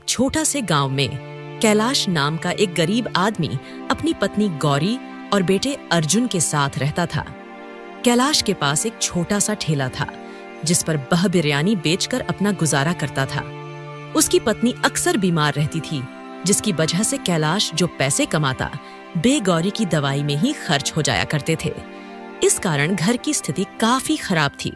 छोटा से गांव में कैलाश नाम का एक गरीब आदमी अपनी पत्नी गौरी और बेटे अर्जुन के साथ रहता था। कैलाश के पास एक छोटा सा ठेला था जिस पर वह बिरयानी बेचकर अपना गुजारा करता था। उसकी पत्नी अक्सर बीमार रहती थी, जिसकी वजह से कैलाश जो पैसे कमाता बेगौरी की दवाई में ही खर्च हो जाया करते थे। इस कारण घर की स्थिति काफी खराब थी।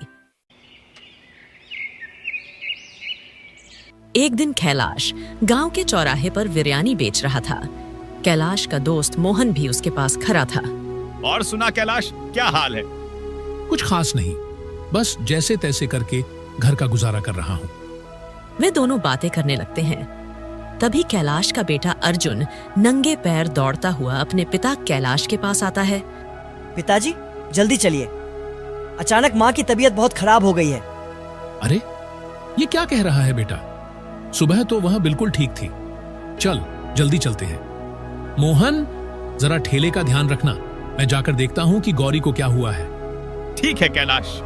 एक दिन कैलाश गांव के चौराहे पर बिरयानी बेच रहा था। कैलाश का दोस्त मोहन भी उसके पास खड़ा था। और सुना कैलाश, क्या हाल है? कुछ खास नहीं, बस जैसे तैसे करके घर का गुजारा कर रहा हूँ। वे दोनों बातें करने लगते हैं। तभी कैलाश का बेटा अर्जुन नंगे पैर दौड़ता हुआ अपने पिता कैलाश के पास आता है। पिताजी, जल्दी चलिए, अचानक माँ की तबीयत बहुत खराब हो गई है। अरे, ये क्या कह रहा है बेटा? सुबह तो वह बिल्कुल ठीक थी। चल, जल्दी चलते हैं। मोहन, जरा ठेले का ध्यान रखना, मैं जाकर देखता हूँ कि गौरी को क्या हुआ है। ठीक है कैलाश।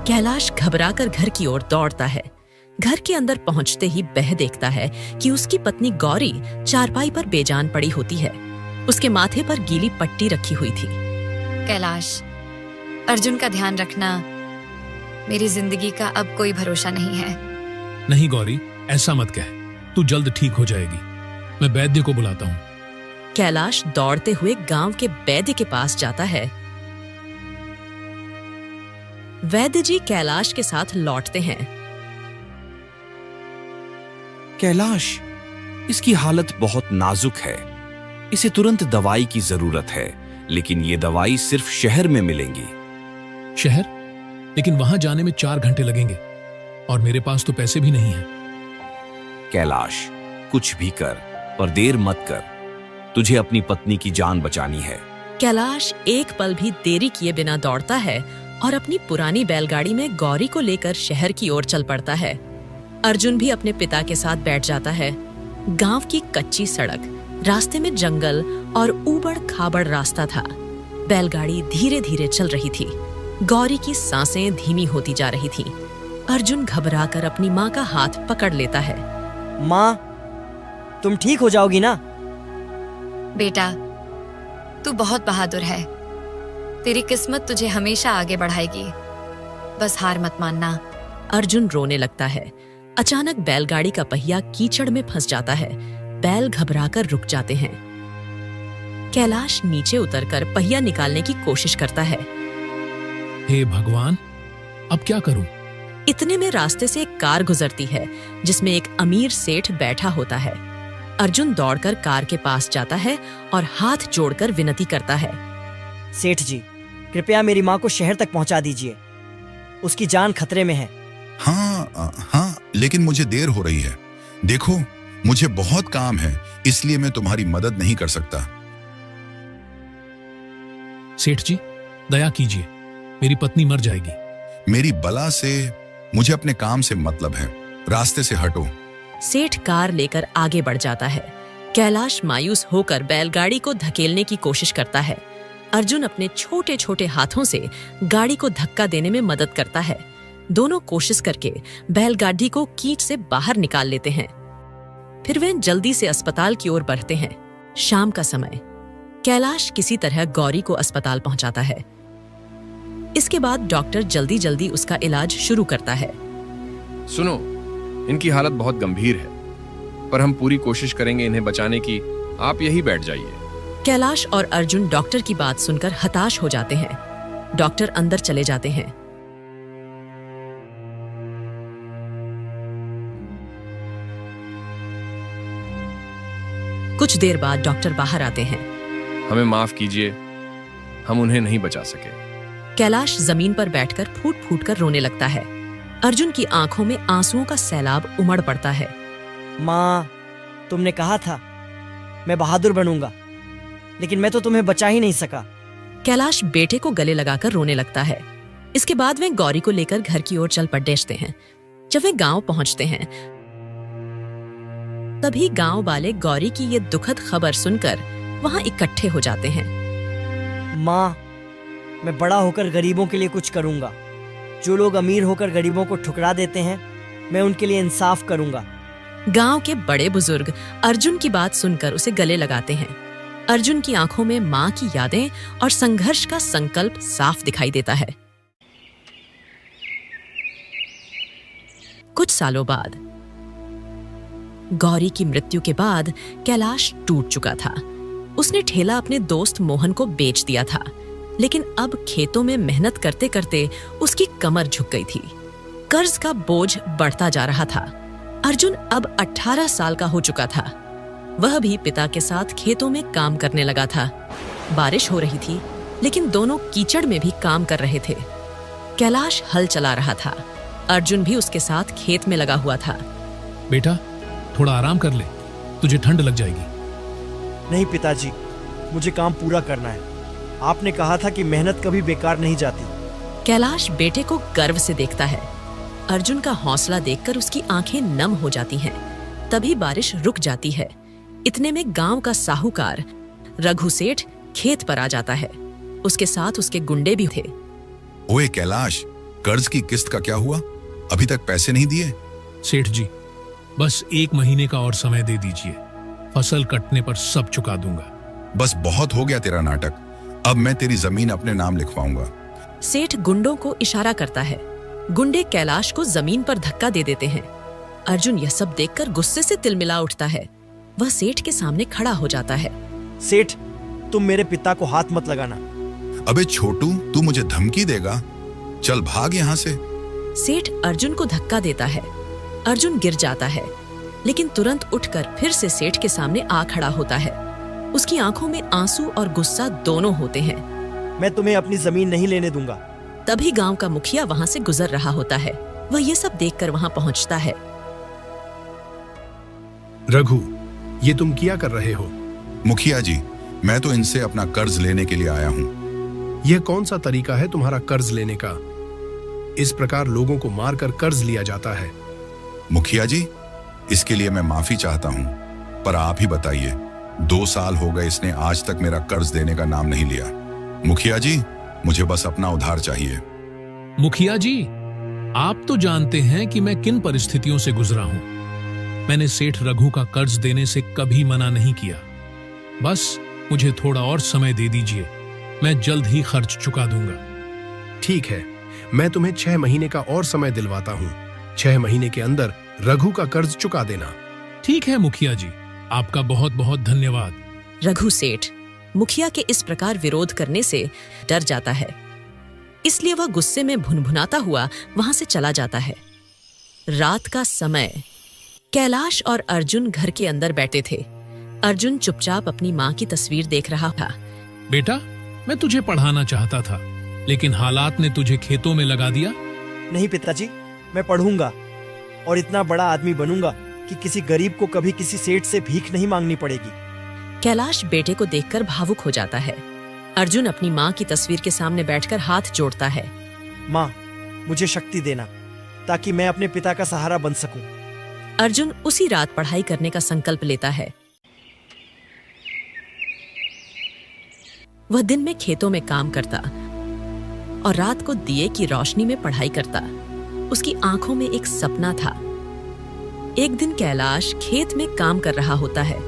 कैलाश घबराकर घर की ओर दौड़ता है। घर के अंदर पहुंचते ही वह देखता है कि उसकी पत्नी गौरी चारपाई पर बेजान पड़ी होती है। उसके माथे पर गीली पट्टी रखी हुई थी। कैलाश, अर्जुन का ध्यान रखना, मेरी जिंदगी का अब कोई भरोसा नहीं है। नहीं गौरी, ऐसा मत कह, तू जल्द ठीक हो जाएगी। मैं वैद्य को बुलाता हूँ। कैलाश दौड़ते हुए गांव के वैद्य के पास जाता है। वैद्य जी कैलाश के साथ लौटते हैं। कैलाश, इसकी हालत बहुत नाजुक है। इसे तुरंत दवाई की जरूरत है, लेकिन ये दवाई सिर्फ शहर में मिलेंगी। शहर? लेकिन वहां जाने में 4 घंटे लगेंगे और मेरे पास तो पैसे भी नहीं हैं। कैलाश, कुछ भी कर, पर देर मत कर। तुझे अपनी पत्नी की जान बचानी है। कैलाश एक पल भी देरी किए बिना दौड़ता है और अपनी पुरानी बैलगाड़ी में गौरी को लेकर शहर की ओर चल पड़ता है। अर्जुन भी अपने पिता के साथ बैठ जाता है। गांव की कच्ची सड़क, रास्ते में जंगल और ऊबड़ खाबड़ रास्ता था। बैलगाड़ी धीरे धीरे चल रही थी। गौरी की सांसें धीमी होती जा रही थी। अर्जुन घबराकर अपनी माँ का हाथ पकड़ लेता है। माँ, तुम ठीक हो जाओगी ना? बेटा, तू बहुत बहादुर है। तेरी किस्मत तुझे हमेशा आगे बढ़ाएगी। बस हार मत मानना। अर्जुन रोने लगता है। अचानक बैलगाड़ी का पहिया कीचड़ में फंस जाता है। बैल घबराकर रुक जाते हैं। कैलाश नीचे उतरकर पहिया निकालने की कोशिश करता है। हे भगवान, अब क्या करूं? इतने में रास्ते से एक कार गुजरती है जिसमें एक अमीर सेठ बैठा होता है। अर्जुन दौड़कर कार के पास जाता है और हाथ जोड़कर विनती करता है। सेठ जी, कृपया मेरी माँ को शहर तक पहुँचा दीजिए। उसकी जान खतरे में है। हाँ, लेकिन मुझे देर हो रही है। देखो, मुझे बहुत काम है, इसलिए मैं तुम्हारी मदद नहीं कर सकता। सेठ जी, दया कीजिए, मेरी पत्नी मर जाएगी। मेरी बला से मुझे अपने काम से मतलब है। रास्ते से हटो। सेठ कार लेकर आगे बढ़ जाता है। कैलाश मायूस होकर बैलगाड़ी को धकेलने की कोशिश करता है। अर्जुन अपने छोटे छोटे हाथों से गाड़ी को धक्का देने में मदद करता है। दोनों कोशिश करके बैलगाड़ी को कीच से बाहर निकाल लेते हैं। फिर वे जल्दी से अस्पताल की ओर बढ़ते हैं। शाम का समय। कैलाश किसी तरह गौरी को अस्पताल पहुंचाता है। इसके बाद डॉक्टर जल्दी जल्दी उसका इलाज शुरू करता है। सुनो, इनकी हालत बहुत गंभीर है, पर हम पूरी कोशिश करेंगे इन्हें बचाने की। आप यहीं बैठ जाइए। कैलाश और अर्जुन डॉक्टर की बात सुनकर हताश हो जाते हैं। डॉक्टर अंदर चले जाते हैं। कुछ देर बाद डॉक्टर बाहर आते हैं। हमें माफ कीजिए, हम उन्हें नहीं बचा सके। कैलाश जमीन पर बैठकर फूट फूट कर रोने लगता है। अर्जुन की आंखों में आंसुओं का सैलाब उमड़ पड़ता है। माँ, तुमने कहा था मैं बहादुर बनूंगा, लेकिन मैं तो तुम्हें बचा ही नहीं सका। कैलाश बेटे को गले लगाकर रोने लगता है। इसके बाद वे गौरी को लेकर घर की ओर चल पड़ते हैं। जब वे गांव पहुंचते हैं, तभी गांव वाले गौरी की ये दुखद खबर सुनकर वहां इकट्ठे हो जाते हैं। माँ, मैं बड़ा होकर गरीबों के लिए कुछ करूंगा। जो लोग अमीर होकर गरीबों को ठुकरा देते हैं, मैं उनके लिए इंसाफ करूंगा। गांव के बड़े बुजुर्ग अर्जुन की बात सुनकर उसे गले लगाते हैं। अर्जुन की आंखों में मां की यादें और संघर्ष का संकल्प साफ दिखाई देता है। कुछ सालों बाद गौरी की मृत्यु के बाद कैलाश टूट चुका था। उसने ठेला अपने दोस्त मोहन को बेच दिया था, लेकिन अब खेतों में मेहनत करते करते उसकी कमर झुक गई थी। कर्ज का बोझ बढ़ता जा रहा था। अर्जुन अब 18 साल का हो चुका था। वह भी पिता के साथ खेतों में काम करने लगा था। बारिश हो रही थी, लेकिन दोनों कीचड़ में भी काम कर रहे थे। कैलाश हल चला रहा था। अर्जुन भी उसके साथ खेत में लगा हुआ था। बेटा, थोड़ा आराम कर ले, तुझे ठंड लग जाएगी। नहीं पिताजी, मुझे काम पूरा करना है। आपने कहा था कि मेहनत कभी बेकार नहीं जाती। कैलाश बेटे को गर्व से देखता है। अर्जुन का हौसला देखकर उसकी आंखें नम हो जाती हैं। तभी बारिश रुक जाती है। इतने में गांव का साहूकार रघु सेठ खेत पर आ जाता है। उसके साथ उसके गुंडे भी थे। ओए कैलाश, कर्ज की किस्त का क्या हुआ? अभी तक पैसे नहीं दिए? सेठ जी, बस 1 महीने का और समय दे दीजिए। फसल कटने पर सब चुका दूंगा। बस बहुत हो गया तेरा नाटक। अब मैं तेरी जमीन अपने नाम लिखवाऊंगा। सेठ गुंडों को इशारा करता है। गुंडे कैलाश को जमीन पर धक्का दे देते हैं। अर्जुन यह सब देखकर गुस्से से तिलमिला उठता है। वह सेठ के सामने खड़ा हो जाता है। सेठ, तुम मेरे पिता को हाथ मत लगाना। अबे छोटू, तू मुझे धमकी देगा? चल भाग यहाँ से। सेठ अर्जुन को धक्का देता है। अर्जुन गिर जाता है, लेकिन तुरंत उठकर फिर से सेठ के सामने आ खड़ा होता है। उसकी आंखों में आंसू और गुस्सा दोनों होते हैं। मैं तुम्हें अपनी जमीन नहीं लेने दूंगा। तभी गांव का मुखिया वहां से गुजर रहा होता है। वह ये सब देखकर वहां पहुंचता है। रघु, ये तुम क्या कर रहे हो? मुखिया जी, मैं तो इनसे अपना कर्ज लेने के लिए आया हूँ। यह कौन सा तरीका है तुम्हारा कर्ज लेने का? इस प्रकार लोगों को मारकर कर्ज लिया जाता है। मुखिया जी, इसके लिए मैं माफी चाहता हूँ, पर आप ही बताइए, 2 साल हो गए इसने आज तक मेरा कर्ज देने का नाम नहीं लिया। मुखिया जी, मुझे बस अपना उधार चाहिए। मुखिया जी, आप तो जानते हैं कि मैं किन परिस्थितियों से गुजरा हूं। मैंने सेठ रघु का कर्ज देने से कभी मना नहीं किया। बस मुझे थोड़ा और समय दे दीजिए, मैं जल्द ही खर्च चुका दूंगा। ठीक है, मैं तुम्हें 6 महीने का और समय दिलवाता हूँ। 6 महीने के अंदर रघु का कर्ज चुका देना। ठीक है मुखिया जी, आपका बहुत बहुत धन्यवाद। रघु सेठ मुखिया के इस प्रकार विरोध करने से डर जाता है, इसलिए वह गुस्से में भुनभुनाता हुआ वहां से चला जाता है। रात का समय, कैलाश और अर्जुन घर के अंदर बैठे थे। अर्जुन चुपचाप अपनी मां की तस्वीर देख रहा था। बेटा, मैं तुझे पढ़ाना चाहता था, लेकिन हालात ने तुझे खेतों में लगा दिया। नहीं पिताजी, मैं पढ़ूंगा और इतना बड़ा आदमी बनूंगा कि किसी गरीब को कभी किसी सेठ से भीख नहीं मांगनी पड़ेगी। कैलाश बेटे को देखकर भावुक हो जाता है। अर्जुन अपनी मां की तस्वीर के सामने बैठकर हाथ जोड़ता है। मां, मुझे शक्ति देना ताकि मैं अपने पिता का सहारा बन सकूं। अर्जुन उसी रात पढ़ाई करने का संकल्प लेता है। वह दिन में खेतों में काम करता और रात को दिए की रोशनी में पढ़ाई करता। उसकी आंखों में एक सपना था। एक दिन कैलाश खेत में काम कर रहा होता है।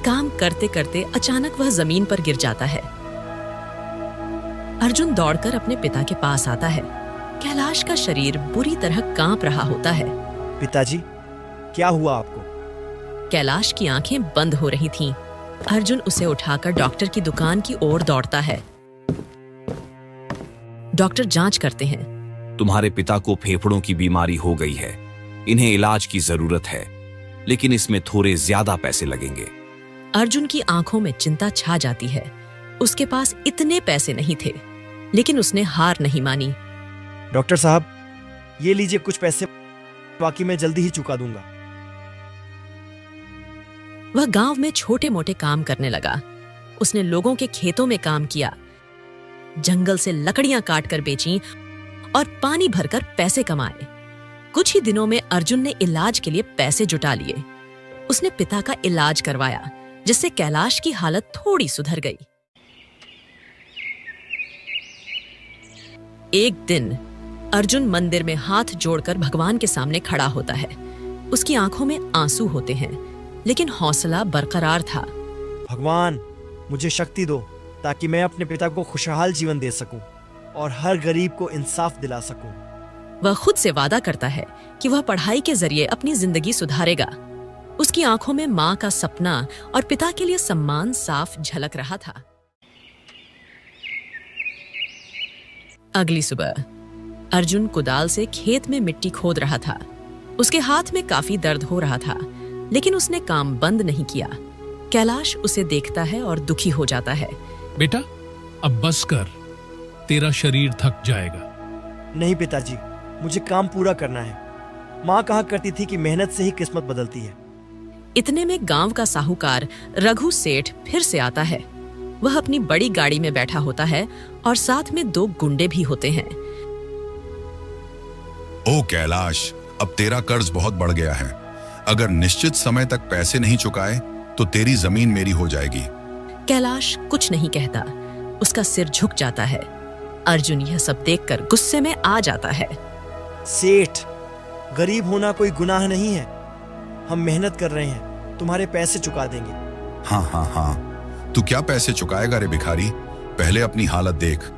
काम करते करते अचानक वह जमीन पर गिर जाता है। अर्जुन दौड़कर अपने पिता के पास आता है। कैलाश का शरीर बुरी तरह कांप रहा होता है। पिताजी, क्या हुआ आपको? कैलाश की आंखें बंद हो रही थीं। अर्जुन उसे उठाकर डॉक्टर की दुकान की ओर दौड़ता है। डॉक्टर जांच करते हैं। तुम्हारे पिता को फेफड़ों की बीमारी हो गई है। इन्हें इलाज की जरूरत है, लेकिन इसमें थोड़े ज्यादा पैसे लगेंगे। अर्जुन की आंखों में चिंता छा जाती है। उसके पास इतने पैसे नहीं थे, लेकिन उसने हार नहीं मानी। डॉक्टर साहब, ये लीजिए कुछ पैसे, बाकी मैं जल्दी ही चुका दूंगा। वह गांव में छोटे मोटे काम करने लगा। उसने लोगों के खेतों में काम किया, जंगल से लकड़ियां काटकर बेची और पानी भरकर पैसे कमाए। कुछ ही दिनों में अर्जुन ने इलाज के लिए पैसे जुटा लिए। उसने पिता का इलाज करवाया, जिससे कैलाश की हालत थोड़ी सुधर गई। एक दिन अर्जुन मंदिर में हाथ जोड़कर भगवान के सामने खड़ा होता है। उसकी आंखों में आंसू होते हैं, लेकिन हौसला बरकरार था। भगवान, मुझे शक्ति दो ताकि मैं अपने पिता को खुशहाल जीवन दे सकूं और हर गरीब को इंसाफ दिला सकूं। वह खुद से वादा करता है कि वह पढ़ाई के जरिए अपनी जिंदगी सुधारेगा। उसकी आंखों में माँ का सपना और पिता के लिए सम्मान साफ झलक रहा था। अगली सुबह अर्जुन कुदाल से खेत में मिट्टी खोद रहा था। उसके हाथ में काफी दर्द हो रहा था, लेकिन उसने काम बंद नहीं किया। कैलाश उसे देखता है और दुखी हो जाता है। बेटा, अब बस कर, तेरा शरीर थक जाएगा। नहीं पिताजी, मुझे काम पूरा करना है। माँ कहा करती थी कि मेहनत से ही किस्मत बदलती है। इतने में गांव का साहूकार रघु सेठ फिर से आता है। वह अपनी बड़ी गाड़ी में बैठा होता है और साथ में 2 गुंडे भी होते हैं। ओ कैलाश, अब तेरा कर्ज बहुत बढ़ गया है। अगर निश्चित समय तक पैसे नहीं चुकाए तो तेरी जमीन मेरी हो जाएगी। कैलाश कुछ नहीं कहता, उसका सिर झुक जाता है। अर्जुन यह सब देखकर गुस्से में आ जाता है। सेठ, गरीब होना कोई गुनाह नहीं है। हम मेहनत कर रहे हैं, तुम्हारे पैसे चुका देंगे। हाँ हाँ हाँ, तू क्या पैसे चुकाएगा रे भिखारी? पहले अपनी हालत देख।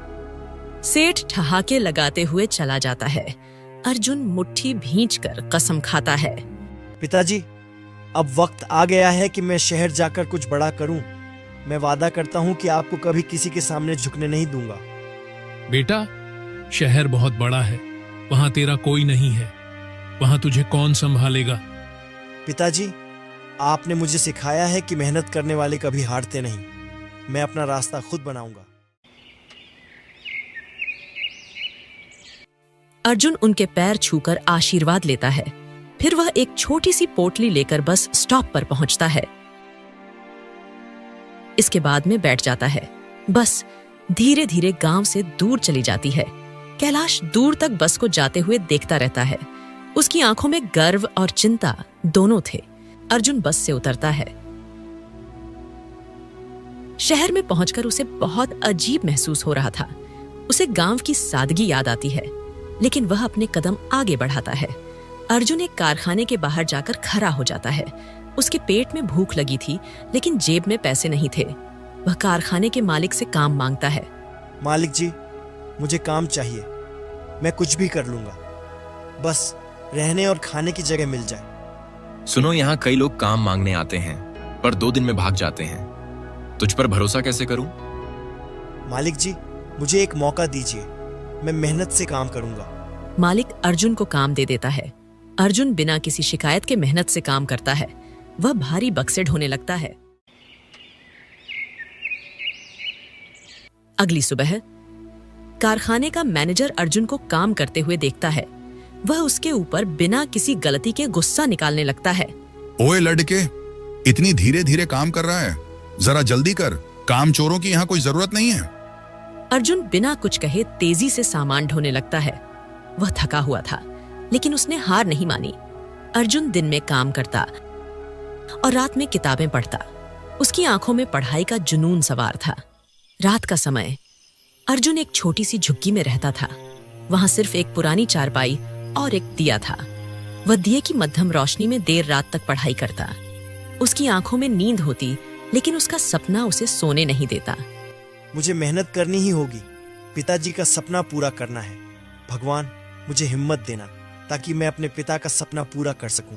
सेठ ठहाके लगाते हुए चला जाता है। अर्जुन मुट्ठी भींचकर कसम खाता है। पिताजी, अब वक्त आ गया है कि मैं शहर जाकर कुछ बड़ा करूं। मैं वादा करता हूं कि आपको कभी किसी के सामने झुकने नहीं दूंगा। बेटा, शहर बहुत बड़ा है, वहां तेरा कोई नहीं है। वहां तुझे कौन संभालेगा? पिताजी, आपने मुझे सिखाया है कि मेहनत करने वाले कभी हारते नहीं। मैं अपना रास्ता खुद बनाऊंगा। अर्जुन उनके पैर छूकर आशीर्वाद लेता है। फिर वह एक छोटी सी पोटली लेकर बस स्टॉप पर पहुंचता है। इसके बाद में बैठ जाता है। बस धीरे धीरे गांव से दूर चली जाती है। कैलाश दूर तक बस को जाते हुए देखता रहता है। उसकी आंखों में गर्व और चिंता दोनों थे। अर्जुन बस से उतरता है। शहर में पहुंचकर उसे बहुत अजीब महसूस हो रहा था। उसे गांव की सादगी याद आती है, लेकिन वह अपने कदम आगे बढ़ाता है। अर्जुन एक कारखाने के बाहर जाकर खड़ा हो जाता है। उसके पेट में भूख लगी थी, लेकिन जेब में पैसे नहीं थे। वह कारखाने के मालिक से काम मांगता है। मालिक जी, मुझे काम चाहिए। मैं कुछ भी कर लूंगा, बस रहने और खाने की जगह मिल जाए। सुनो, यहाँ कई लोग काम मांगने आते हैं पर 2 दिन में भाग जाते हैं। तुझ पर भरोसा कैसे करूं? मालिक जी, मुझे एक मौका दीजिए। मैं मेहनत से काम करूंगा। मालिक अर्जुन को काम दे देता है। अर्जुन बिना किसी शिकायत के मेहनत से काम करता है। वह भारी बक्से ढोने लगता है। अगली सुबह कारखाने का मैनेजर अर्जुन को काम करते हुए देखता है। वह उसके ऊपर बिना किसी गलती के गुस्सा निकालने लगता है। ओए लड़के, इतनी धीरे धीरे काम कर रहा है, जरा जल्दी कर। काम चोरों की यहाँ कोई जरूरत नहीं है। अर्जुन बिना कुछ कहे तेजी से सामान ढोने लगता है। वह थका हुआ था, लेकिन उसने हार नहीं मानी। अर्जुन दिन में काम करता और रात में किताबें पढ़ता। उसकी आंखों में पढ़ाई का जुनून सवार था। रात का समय अर्जुन एक छोटी सी झुग्गी में रहता था। वहां सिर्फ एक पुरानी चारपाई और एक दिया था। वह दिए की मध्यम रोशनी में देर रात तक पढ़ाई करता। उसकी आंखों में नींद होती, लेकिन उसका सपना उसे सोने नहीं देता। मुझे मेहनत करनी ही होगी। पिताजी का सपना पूरा करना है। भगवान, मुझे हिम्मत देना ताकि मैं अपने पिता का सपना पूरा कर सकूं।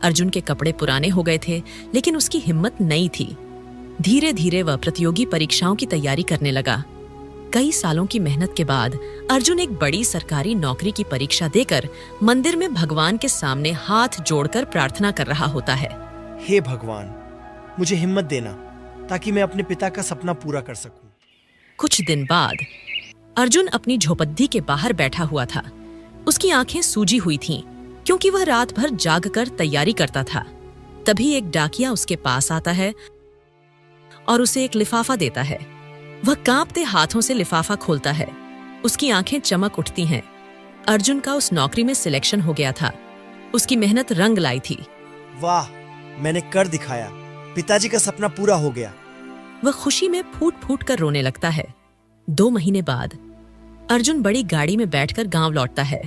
अर्जुन के कपड़े पुराने हो गए थे, लेकिन उसकी हिम्मत नई थी। धीरे धीरे वह प्रतियोगी परीक्षाओं की तैयारी करने लगा। कई सालों की मेहनत के बाद अर्जुन एक बड़ी सरकारी नौकरी की परीक्षा देकर मंदिर में भगवान के सामने हाथ जोड़कर प्रार्थना कर रहा होता है। हे भगवान, मुझे हिम्मत देना ताकि मैं अपने पिता का सपना पूरा कर सकूं। कुछ दिन बाद अर्जुन अपनी झोपड़ी के बाहर बैठा हुआ था। उसकी आंखें सूजी हुई थीं, क्योंकि वह रात भर जागकर तैयारी करता था। तभी एक डाकिया उसके पास आता है और उसे एक लिफाफा देता है। वह कांपते हाथों से लिफाफा खोलता है। उसकी आंखें चमक उठती हैं। अर्जुन का उस नौकरी में सिलेक्शन हो गया था। उसकी मेहनत रंग लाई थी। वाह, मैंने कर दिखाया। पिताजी का सपना पूरा हो गया। वह खुशी में फूट फूट कर रोने लगता है। 2 महीने बाद अर्जुन बड़ी गाड़ी में बैठकर गांव लौटता है।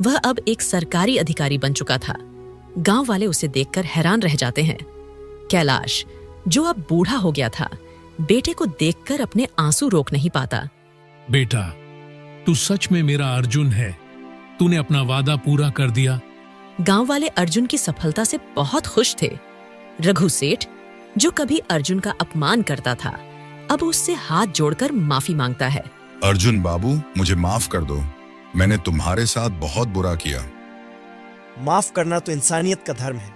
वह अब एक सरकारी अधिकारी बन चुका था। गांव वाले उसे देखकर हैरान रह जाते हैं। कैलाश, जो अब बूढ़ा हो गया था, बेटे को देखकर अपने आंसू रोक नहीं पाता। बेटा, तू सच में मेरा अर्जुन है। तूने अपना वादा पूरा कर दिया। गांव वाले अर्जुन की सफलता से बहुत खुश थे। रघु सेठ, जो कभी अर्जुन का अपमान करता था, अब उससे हाथ जोड़कर माफी मांगता है। अर्जुन बाबू, मुझे माफ कर दो। मैंने तुम्हारे साथ बहुत बुरा किया। माफ करना तो इंसानियत का धर्म है,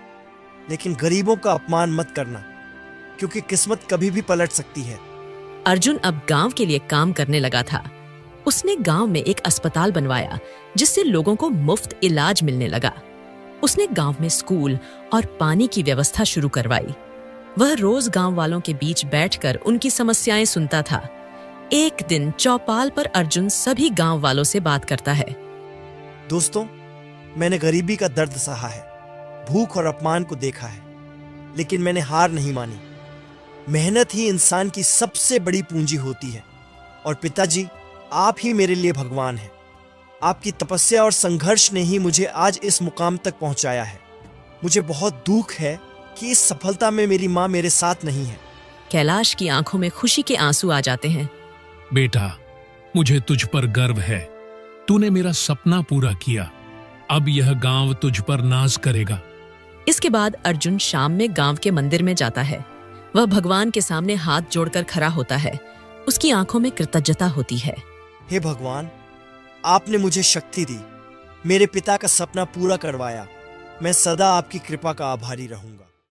लेकिन गरीबों का अपमान मत करना, क्योंकि किस्मत कभी भी पलट सकती है। अर्जुन अब गांव के लिए काम करने लगा था। उसने गांव में एक अस्पताल बनवाया, जिससे लोगों को मुफ्त इलाज मिलने लगा। उसने गांव में स्कूल और पानी की व्यवस्था शुरू करवाई। वह रोज गांव वालों के बीच बैठकर उनकी समस्याएं सुनता था। एक दिन चौपाल पर अर्जुन सभी गांव वालों से बात करता है। दोस्तों, मैंने गरीबी का दर्द सहा है, भूख और अपमान को देखा है, लेकिन मैंने हार नहीं मानी। मेहनत ही इंसान की सबसे बड़ी पूंजी होती है। और पिताजी, आप ही मेरे लिए भगवान हैं। आपकी तपस्या और संघर्ष ने ही मुझे आज इस मुकाम तक पहुंचाया है। मुझे बहुत दुख है कि इस सफलता में मेरी माँ मेरे साथ नहीं है। कैलाश की आंखों में खुशी के आंसू आ जाते हैं। बेटा, मुझे तुझ पर गर्व है। तूने मेरा सपना पूरा किया। अब यह गांव तुझ पर नाज करेगा। इसके बाद अर्जुन शाम में गांव के मंदिर में जाता है। वह भगवान के सामने हाथ जोड़कर खड़ा होता है। उसकी आंखों में कृतज्ञता होती है। हे भगवान, आपने मुझे शक्ति दी, मेरे पिता का सपना पूरा करवाया। मैं सदा आपकी कृपा का आभारी रहूंगा।